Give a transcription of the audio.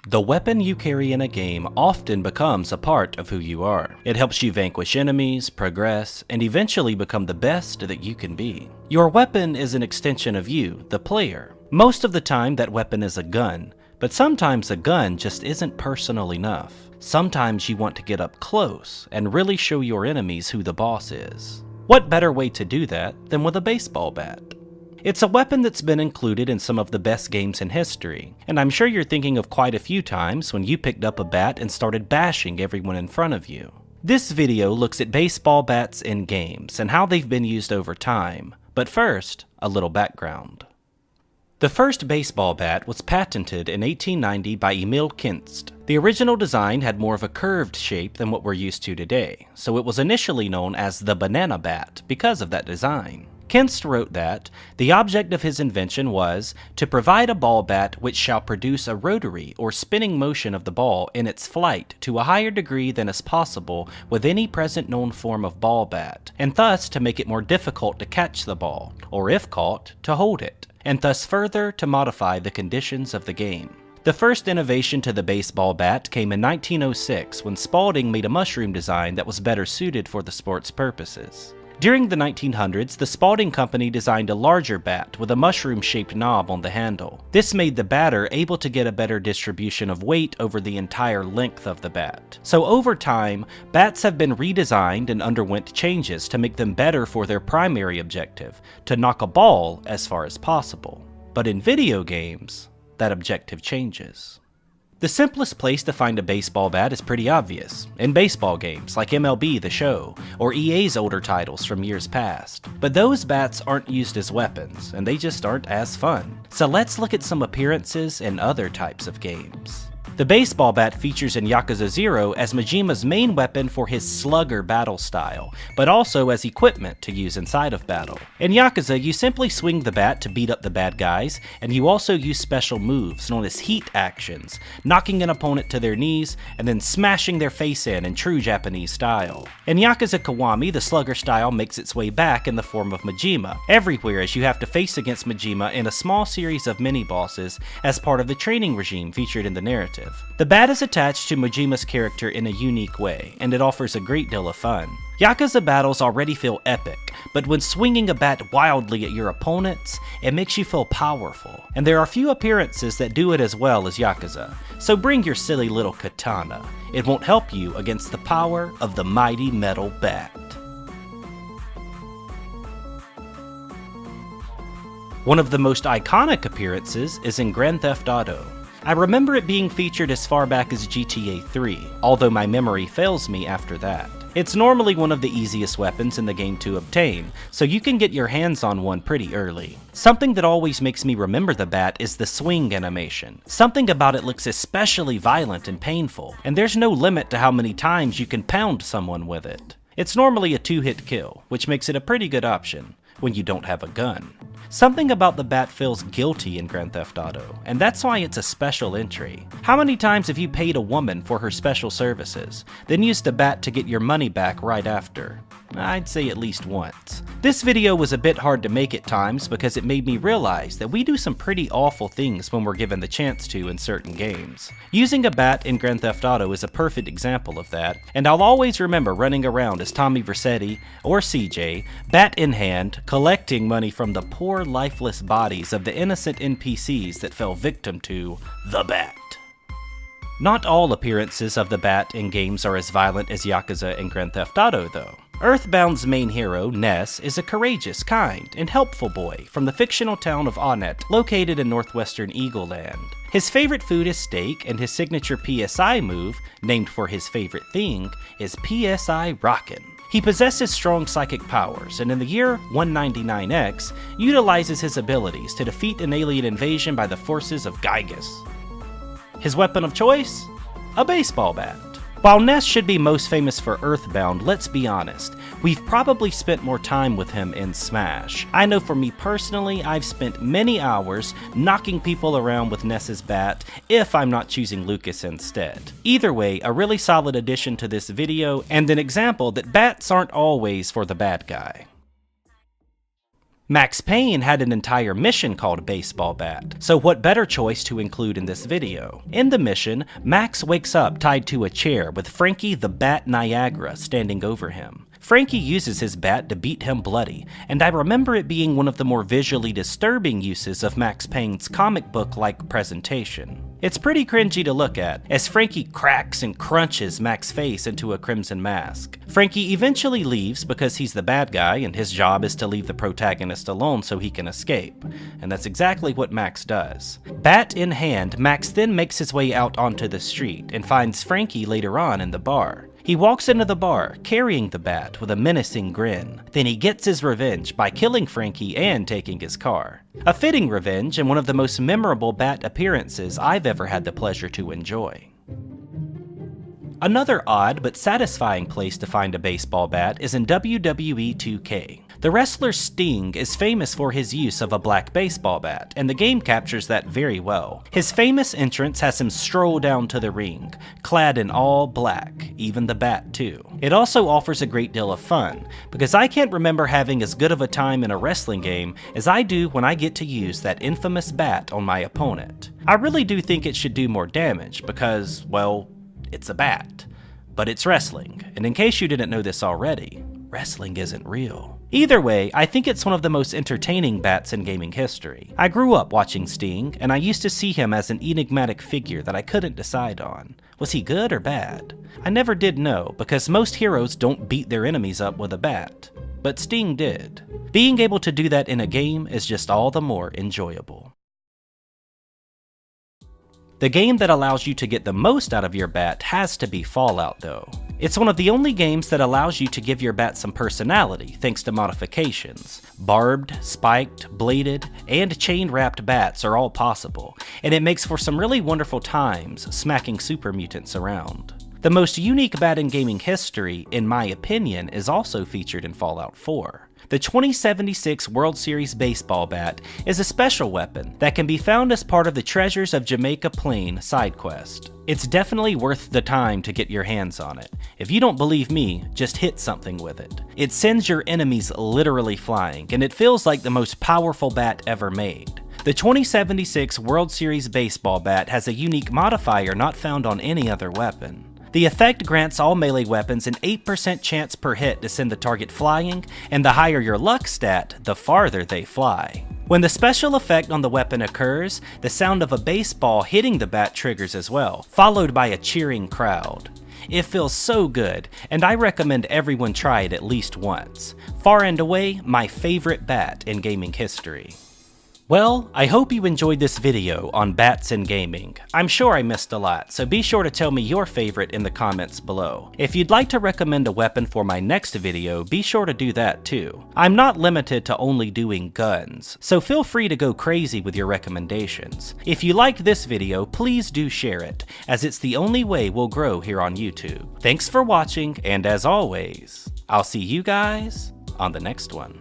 The weapon you carry in a game often becomes a part of who you are. It helps you vanquish enemies, progress, and eventually become the best that you can be. Your weapon is an extension of you, the player. Most of the time that weapon is a gun, but sometimes a gun just isn't personal enough. Sometimes you want to get up close and really show your enemies who the boss is. What better way to do that than with a baseball bat? It's a weapon that's been included in some of the best games in history, and I'm sure you're thinking of quite a few times when you picked up a bat and started bashing everyone in front of you. This video looks at baseball bats in games and how they've been used over time, but first, a little background. The first baseball bat was patented in 1890 by Emil Kinst. The original design had more of a curved shape than what we're used to today, so it was initially known as the banana bat because of that design. Kinst wrote that the object of his invention was to provide a ball bat which shall produce a rotary or spinning motion of the ball in its flight to a higher degree than is possible with any present known form of ball bat, and thus to make it more difficult to catch the ball, or if caught, to hold it, and thus further to modify the conditions of the game. The first innovation to the baseball bat came in 1906 when Spalding made a mushroom design that was better suited for the sport's purposes. During the 1900s, the Spalding Company designed a larger bat with a mushroom-shaped knob on the handle. This made the batter able to get a better distribution of weight over the entire length of the bat. So over time, bats have been redesigned and underwent changes to make them better for their primary objective, to knock a ball as far as possible. But in video games, that objective changes. The simplest place to find a baseball bat is pretty obvious, in baseball games like MLB The Show, or EA's older titles from years past. But those bats aren't used as weapons, and they just aren't as fun. So let's look at some appearances in other types of games. The baseball bat features in Yakuza 0 as Mijima's main weapon for his slugger battle style, but also as equipment to use inside of battle. In Yakuza, you simply swing the bat to beat up the bad guys, and you also use special moves known as heat actions, knocking an opponent to their knees and then smashing their face in true Japanese style. In Yakuza Kiwami, the slugger style makes its way back in the form of Majima, everywhere as you have to face against Majima in a small series of mini-bosses as part of the training regime featured in the narrative. The bat is attached to Majima's character in a unique way, and it offers a great deal of fun. Yakuza battles already feel epic, but when swinging a bat wildly at your opponents, it makes you feel powerful. And there are few appearances that do it as well as Yakuza, so bring your silly little katana. It won't help you against the power of the mighty metal bat. One of the most iconic appearances is in Grand Theft Auto. I remember it being featured as far back as GTA 3, although my memory fails me after that. It's normally one of the easiest weapons in the game to obtain, so you can get your hands on one pretty early. Something that always makes me remember the bat is the swing animation. Something about it looks especially violent and painful, and there's no limit to how many times you can pound someone with it. It's normally a 2-hit kill, which makes it a pretty good option when you don't have a gun. Something about the bat feels guilty in Grand Theft Auto, and that's why it's a special entry. How many times have you paid a woman for her special services, then used a bat to get your money back right after? I'd say at least once. This video was a bit hard to make at times because it made me realize that we do some pretty awful things when we're given the chance to in certain games. Using a bat in Grand Theft Auto is a perfect example of that, and I'll always remember running around as Tommy Vercetti, or CJ, bat in hand, collecting money from the poor lifeless bodies of the innocent NPCs that fell victim to the bat. Not all appearances of the bat in games are as violent as Yakuza and Grand Theft Auto though. Earthbound's main hero, Ness, is a courageous, kind, and helpful boy from the fictional town of Onett, located in northwestern Eagle Land. His favorite food is steak, and his signature PSI move, named for his favorite thing, is PSI Rockin'. He possesses strong psychic powers, and in the year 199X, utilizes his abilities to defeat an alien invasion by the forces of Gygus. His weapon of choice? A baseball bat. While Ness should be most famous for Earthbound, let's be honest, we've probably spent more time with him in Smash. I know for me personally, I've spent many hours knocking people around with Ness's bat, if I'm not choosing Lucas instead. Either way, a really solid addition to this video, and an example that bats aren't always for the bad guy. Max Payne had an entire mission called Baseball Bat, so what better choice to include in this video? In the mission, Max wakes up tied to a chair with Frankie the Bat Niagara standing over him. Frankie uses his bat to beat him bloody, and I remember it being one of the more visually disturbing uses of Max Payne's comic book-like presentation. It's pretty cringy to look at, as Frankie cracks and crunches Max's face into a crimson mask. Frankie eventually leaves because he's the bad guy and his job is to leave the protagonist alone so he can escape, and that's exactly what Max does. Bat in hand, Max then makes his way out onto the street and finds Frankie later on in the bar. He walks into the bar, carrying the bat with a menacing grin. Then he gets his revenge by killing Frankie and taking his car. A fitting revenge and one of the most memorable Bat appearances I've ever had the pleasure to enjoy. Another odd but satisfying place to find a baseball bat is in WWE 2K. The wrestler Sting is famous for his use of a black baseball bat, and the game captures that very well. His famous entrance has him stroll down to the ring, clad in all black, even the bat too. It also offers a great deal of fun, because I can't remember having as good of a time in a wrestling game as I do when I get to use that infamous bat on my opponent. I really do think it should do more damage, because, well, it's a bat. But it's wrestling, and in case you didn't know this already, wrestling isn't real. Either way, I think it's one of the most entertaining bats in gaming history. I grew up watching Sting, and I used to see him as an enigmatic figure that I couldn't decide on. Was he good or bad? I never did know, because most heroes don't beat their enemies up with a bat. But Sting did. Being able to do that in a game is just all the more enjoyable. The game that allows you to get the most out of your bat has to be Fallout though. It's one of the only games that allows you to give your bat some personality thanks to modifications. Barbed, spiked, bladed, and chain-wrapped bats are all possible, and it makes for some really wonderful times smacking super mutants around. The most unique bat in gaming history, in my opinion, is also featured in Fallout 4. The 2076 World Series Baseball Bat is a special weapon that can be found as part of the Treasures of Jamaica Plain side quest. It's definitely worth the time to get your hands on it. If you don't believe me, just hit something with it. It sends your enemies literally flying, and it feels like the most powerful bat ever made. The 2076 World Series Baseball Bat has a unique modifier not found on any other weapon. The effect grants all melee weapons an 8% chance per hit to send the target flying, and the higher your luck stat, the farther they fly. When the special effect on the weapon occurs, the sound of a baseball hitting the bat triggers as well, followed by a cheering crowd. It feels so good, and I recommend everyone try it at least once. Far and away, my favorite bat in gaming history. Well, I hope you enjoyed this video on bats in gaming. I'm sure I missed a lot, so be sure to tell me your favorite in the comments below. If you'd like to recommend a weapon for my next video, be sure to do that too. I'm not limited to only doing guns, so feel free to go crazy with your recommendations. If you liked this video, please do share it, as it's the only way we'll grow here on YouTube. Thanks for watching, and as always, I'll see you guys on the next one.